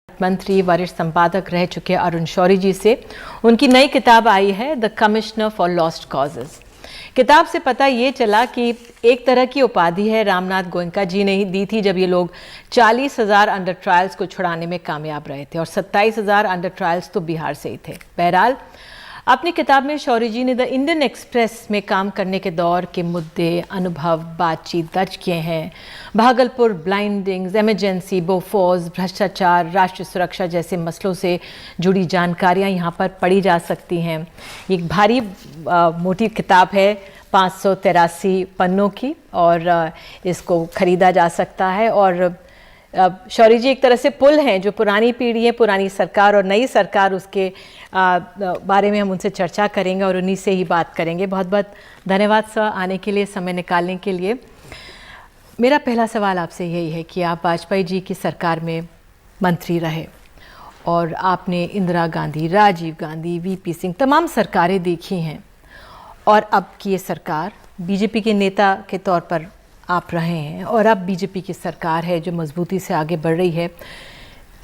मंत्री वरिष्ठ संपादक रह चुके अरुण शौरी जी से। उनकी नई किताब आई है the commissioner for lost causes. किताब से पता ये चला कि एक तरह की उपाधि है रामनाथ गोयनका जी ने ही दी थी जब ये लोग 40,000 अंडर ट्रायल्स को छुड़ाने में कामयाब रहे थे और 27,000 अंडर ट्रायल्स तो बिहार से ही थे। बहरहाल अपनी किताब में शौरी जी ने द इंडियन एक्सप्रेस में काम करने के दौर के मुद्दे, अनुभव, बातचीत दर्ज किए हैं। भागलपुर ब्लाइंडिंग्स, इमरजेंसी, बोफोर्स, भ्रष्टाचार, राष्ट्रीय सुरक्षा जैसे मसलों से जुड़ी जानकारियां यहाँ पर पढ़ी जा सकती हैं। एक भारी मोटी किताब है 583 पन्नों की और इसको खरीदा जा सकता है। और शौरी जी एक तरह से पुल हैं जो पुरानी पीढ़ी है, पुरानी सरकार और नई सरकार, उसके बारे में हम उनसे चर्चा करेंगे और उन्हीं से ही बात करेंगे। बहुत बहुत धन्यवाद सर आने के लिए, समय निकालने के लिए। मेरा पहला सवाल आपसे यही है कि आप वाजपेयी जी की सरकार में मंत्री रहे और आपने इंदिरा गांधी, राजीव गांधी, वीपी सिंह तमाम सरकारें देखी हैं और अब की ये सरकार बीजेपी के नेता के तौर पर आप रहे हैं और अब बीजेपी की सरकार है जो मजबूती से आगे बढ़ रही है।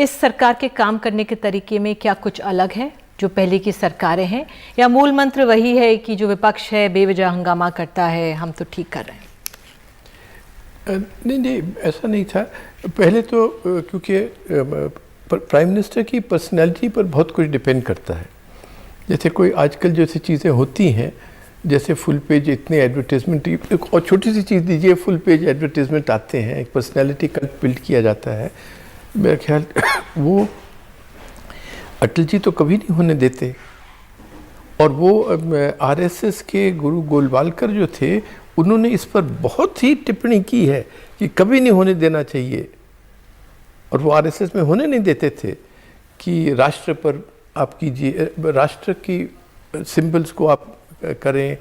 इस सरकार के काम करने के तरीके में क्या कुछ अलग है जो पहले की सरकारें हैं, या मूल मंत्र वही है कि जो विपक्ष है बेवजह हंगामा करता है, हम तो ठीक कर रहे हैं? नहीं, ऐसा नहीं था। पहले तो क्योंकि प्राइम मिनिस्टर की पर्सनैलिटी पर बहुत कुछ डिपेंड करता है। जैसे कोई आजकल जैसी चीज़ें होती हैं, जैसे फुल पेज इतने एडवर्टीजमेंट, और छोटी सी चीज़ दीजिए फुल पेज एडवर्टीजमेंट आते हैं, एक पर्सनैलिटी कल्ट बिल्ड किया जाता है। मेरा ख्याल वो अटल जी तो कभी नहीं होने देते। और वो आरएसएस के गुरु गोलवालकर जो थे, उन्होंने इस पर बहुत ही टिप्पणी की है कि कभी नहीं होने देना चाहिए। और वो आरएसएस में होने नहीं देते थे कि राष्ट्र पर आप कीजिए, राष्ट्र की सिंबल्स को आप करें,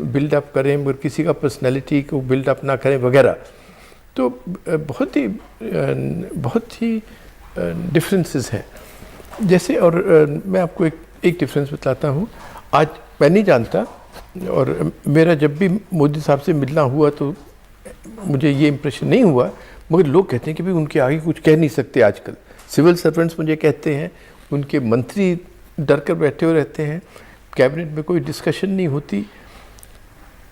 बिल्डअप करें, मगर किसी का पर्सनैलिटी को बिल्डअप ना करें वगैरह। तो बहुत ही डिफरेंसेस हैं। जैसे और मैं आपको एक डिफरेंस बताता हूँ। आज मैं नहीं जानता, और मेरा जब भी मोदी साहब से मिलना हुआ तो मुझे ये इम्प्रेशन नहीं हुआ, मगर लोग कहते हैं कि भाई उनके आगे कुछ कह नहीं सकते। आजकल सिविल सर्वेंट्स मुझे कहते हैं, उनके मंत्री डर कर बैठे हुए रहते हैं, कैबिनेट में कोई डिस्कशन नहीं होती।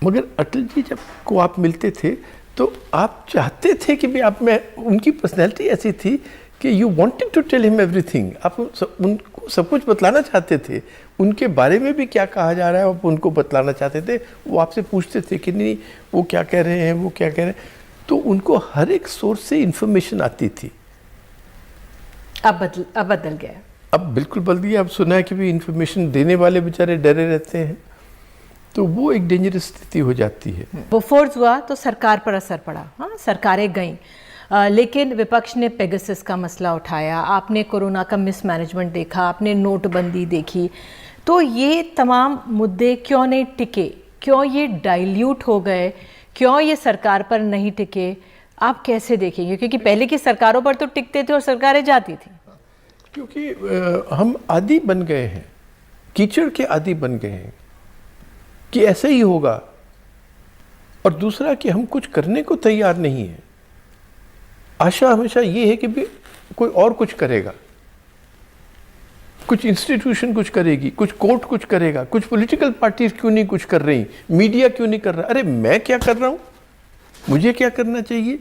मगर अटल जी जब को आप मिलते थे तो आप चाहते थे कि भाई आप में, उनकी पर्सनैलिटी ऐसी थी कि you wanted to tell him everything. आप उनको सब कुछ बतलाना चाहते थे, उनके बारे में भी क्या कहा जा रहा है आप उनको बतलाना चाहते थे। वो आपसे पूछते थे कि नहीं वो क्या कह रहे हैं, वो क्या कह रहे हैं, तो उनको हर एक सोर्स से इंफॉर्मेशन आती थी। अब बदल गया। अब बिल्कुल बदल गया। अब सुना है कि भी इंफॉर्मेशन देने वाले बेचारे डरे रहते हैं, तो वो एक डेंजरस स्थिति हो जाती है। बोफोर्स हुआ तो सरकार पर असर पड़ा, हाँ सरकारें गईं, लेकिन विपक्ष ने पेगासस का मसला उठाया, आपने कोरोना का मिसमैनेजमेंट देखा, आपने नोटबंदी देखी। तो ये तमाम मुद्दे क्यों नहीं टिके, क्यों ये डाइल्यूट हो गए, क्यों ये सरकार पर नहीं टिके? आप कैसे देखेंगे? क्योंकि पहले की सरकारों पर तो टिकते थे और सरकारें जाती थी। क्योंकि हम आदी बन गए हैं, कीचड़ के आदी बन गए हैं कि ऐसे ही होगा। और दूसरा कि हम कुछ करने को तैयार नहीं है। आशा हमेशा ये है कि भी कोई और कुछ करेगा, कुछ इंस्टीट्यूशन कुछ करेगी, कुछ कोर्ट कुछ करेगा, कुछ पॉलिटिकल पार्टीज क्यों नहीं कुछ कर रही, मीडिया क्यों नहीं कर रहा। अरे मैं क्या कर रहा हूँ, मुझे क्या करना चाहिए?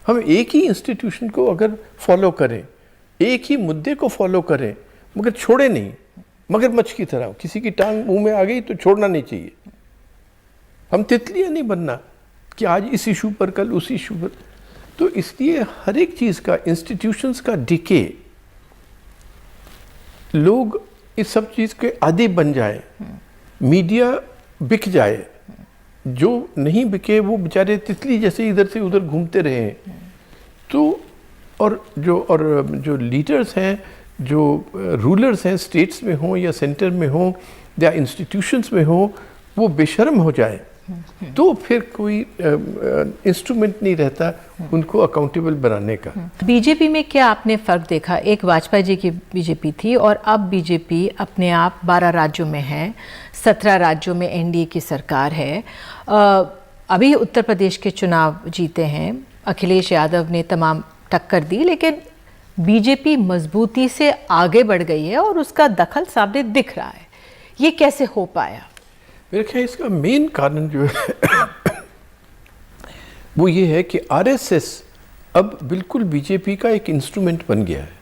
हम एक ही इंस्टीट्यूशन को अगर फॉलो करें, एक ही मुद्दे को फॉलो करें, मगर छोड़े नहीं, मगरमच्छ की तरह किसी की टांग मुंह में आ गई तो छोड़ना नहीं चाहिए। हम तितलियां नहीं बनना कि आज इस इशू पर कल उस इशू पर। तो इसलिए हर एक चीज़ का, इंस्टीट्यूशंस का डिके, लोग इस सब चीज़ के आदी बन जाए, मीडिया बिक जाए, जो नहीं बिके वो बेचारे तितली जैसे इधर से उधर घूमते रहे। तो और जो लीडर्स हैं, जो रूलर्स हैं, स्टेट्स में हों या सेंटर में हों या इंस्टीट्यूशंस में हों, वो बेशर्म हो जाए तो फिर कोई इंस्ट्रूमेंट नहीं रहता उनको अकाउंटेबल बनाने का। बीजेपी में क्या आपने फ़र्क देखा? एक वाजपेयी जी की बीजेपी थी और अब बीजेपी अपने आप 12 राज्यों में है, 17 राज्यों में एनडीए की सरकार है। अभी उत्तर प्रदेश के चुनाव जीते हैं, अखिलेश यादव ने तमाम टक्कर दी, लेकिन बीजेपी मजबूती से आगे बढ़ गई है और उसका दखल सामने दिख रहा है, ये कैसे हो पाया? मेरे ख्याल इसका मेन कारण जो है वो ये है कि आरएसएस अब बिल्कुल बीजेपी का एक इंस्ट्रूमेंट बन गया है।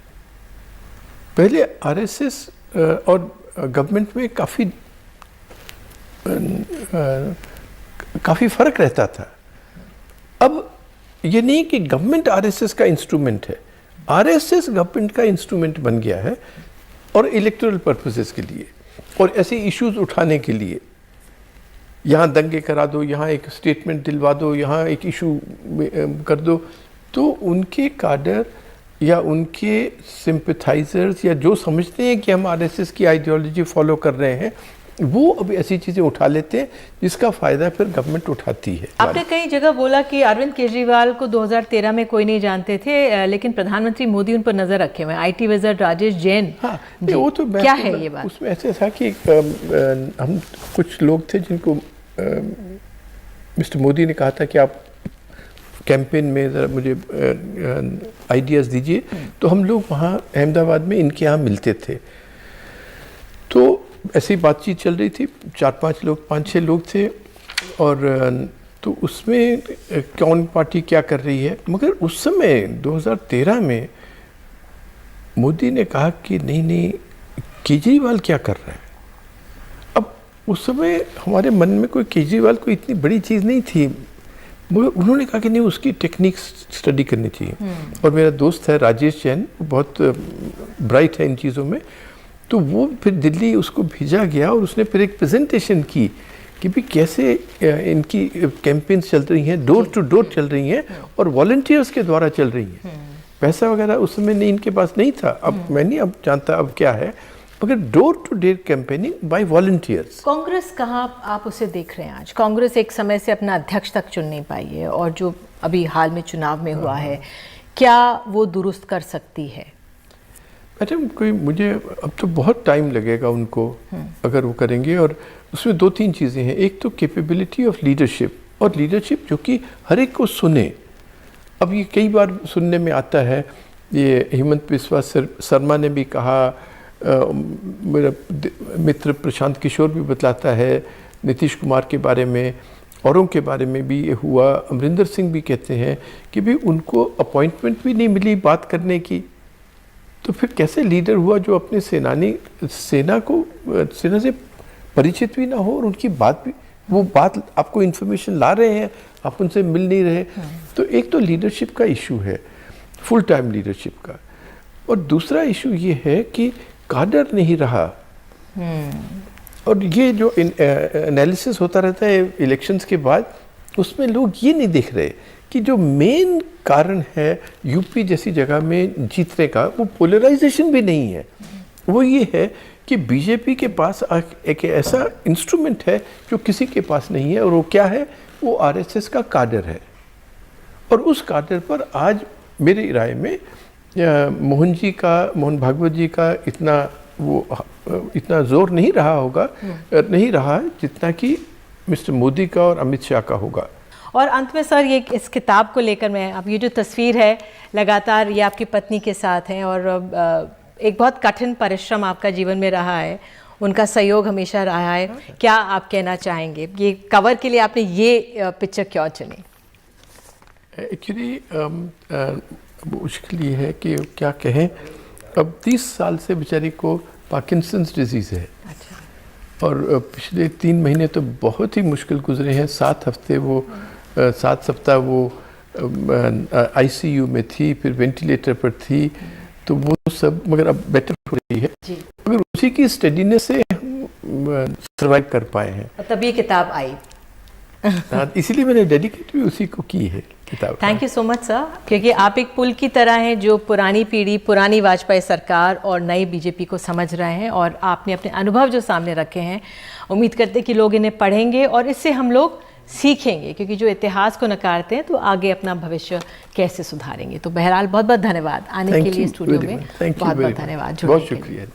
पहले आरएसएस और गवर्नमेंट में काफ़ी फर्क रहता था। अब ये नहीं कि गवर्नमेंट आरएसएस का इंस्ट्रूमेंट है, आरएसएस गवर्नमेंट का इंस्ट्रूमेंट बन गया है और इलेक्टोरल पर्पसेस के लिए और ऐसे इश्यूज उठाने के लिए। यहाँ दंगे करा दो, यहाँ एक स्टेटमेंट दिलवा दो, यहाँ एक इशू कर दो, तो उनके काडर या उनके सिंपथाइजर्स या जो समझते हैं कि हम आरएसएस की आइडियोलॉजी फॉलो कर रहे हैं, वो अब ऐसी चीज़ें उठा लेते हैं जिसका फ़ायदा फिर गवर्नमेंट उठाती है। आपने कई जगह बोला कि अरविंद केजरीवाल को 2013 में कोई नहीं जानते थे, लेकिन प्रधानमंत्री मोदी उन पर नज़र रखे हुए हैं। IT विज़र्ड राजेश जैन, हाँ, वो तो क्या है ये बात? उसमें ऐसे था कि हम कुछ लोग थे जिनको मिस्टर मोदी ने कहा था कि आप कैंपेन में ज़रा मुझे आइडियाज़ दीजिए, तो हम लोग वहाँ अहमदाबाद में इनके यहाँ मिलते थे। तो ऐसी बातचीत चल रही थी, 5-6 लोग थे और तो उसमें कौन पार्टी क्या कर रही है। मगर उस समय 2013 में मोदी ने कहा कि नहीं केजरीवाल क्या कर रहा है। अब उस समय हमारे मन में कोई केजरीवाल को इतनी बड़ी चीज़ नहीं थी, मगर उन्होंने कहा कि नहीं उसकी टेक्निक स्टडी करनी चाहिए। और मेरा दोस्त है राजेश जैन, बहुत ब्राइट है इन चीज़ों में, तो वो फिर दिल्ली उसको भेजा गया और उसने फिर एक प्रेजेंटेशन की कि भी कैसे इनकी कैंपेन्स चल रही हैं, डोर टू डोर चल रही हैं और वॉलंटियर्स के द्वारा चल रही हैं। पैसा वगैरह उस समय नहीं, इनके पास नहीं था। अब मैं नहीं अब जानता अब क्या है, मगर door to door campaigning by volunteers. Congress कहाँ आप उसे देख रहे हैं आज? कांग्रेस एक समय से अपना अध्यक्ष तक चुन नहीं पाई है और जो अभी हाल में चुनाव में हुआ है, क्या वो दुरुस्त कर सकती है? मैडम मुझे अब तो बहुत टाइम लगेगा उनको अगर वो करेंगे। और उसमें 2-3 चीज़ें हैं। एक तो कैपेबिलिटी ऑफ लीडरशिप, और लीडरशिप जो कि हर एक को सुने। अब ये कई बार सुनने में आता है, ये हेमंत बिस्वा शर्मा ने भी कहा, मेरा मित्र प्रशांत किशोर भी बतलाता है, नीतीश कुमार के बारे में, औरों के बारे में भी ये हुआ। अमरिंदर सिंह भी कहते हैं कि भाई उनको अपॉइंटमेंट भी नहीं मिली बात करने की, तो फिर कैसे लीडर हुआ जो अपने सेना से परिचित भी ना हो और उनकी बात भी, वो बात आपको इन्फॉर्मेशन ला रहे हैं, आप उनसे मिल नहीं रहे। तो एक तो लीडरशिप का इशू है, फुल टाइम लीडरशिप का। और दूसरा इशू ये है कि काडर नहीं रहा। और ये जो एनालिसिस होता रहता है इलेक्शंस के बाद, उसमें लोग ये नहीं देख रहे कि जो मेन कारण है यूपी जैसी जगह में जीतने का, वो पोलराइजेशन भी नहीं है। वो ये है कि बीजेपी के पास एक ऐसा इंस्ट्रूमेंट है जो किसी के पास नहीं है, और वो क्या है? वो आरएसएस का काडर है। और उस काडर पर आज मेरी राय में मोहन भागवत जी का इतना जोर नहीं रहा होगा, नहीं रहा जितना कि मिस्टर मोदी का और अमित शाह का होगा। और अंत में सर, ये इस किताब को लेकर मैं, अब ये जो तस्वीर है लगातार ये आपकी पत्नी के साथ हैं और एक बहुत कठिन परिश्रम आपका जीवन में रहा है, उनका सहयोग हमेशा रहा है। क्या आप कहना चाहेंगे, ये कवर के लिए आपने ये पिक्चर क्यों चुनी? एक्चुअली मुश्किल ये है कि क्या कहें, अब 30 साल से बेचारी को पार्किंसंस डिजीज़ है। अच्छा। और पिछले 3 महीने तो बहुत ही मुश्किल गुजरे हैं। 7 सप्ताह वो आईसीयू में थी, फिर वेंटिलेटर पर थी, तो वो सब, मगर अब बेटर हो रही है। मगर उसी की स्टेडीनेस से सर्वाइव कर पाए हैं। तब ये किताब आई। इसीलिए मैंने डेडिकेट भी उसी को की है किताब। Thank you so much sir, क्योंकि आप एक पुल की तरह हैं जो पुरानी पीढ़ी, पुरानी वाजपेयी सरकार और नई बीजेपी को समझ रहे हैं, और आपने अपने अनुभव जो सामने रखे हैं, उम्मीद करते हैं कि लोग इन्हें पढ़ेंगे और इससे हम लोग सीखेंगे, क्योंकि जो इतिहास को नकारते हैं तो आगे अपना भविष्य कैसे सुधारेंगे। तो बहरहाल बहुत बहुत धन्यवाद आने के लिए स्टूडियो में। बहुत बहुत धन्यवाद, बहुत शुक्रिया।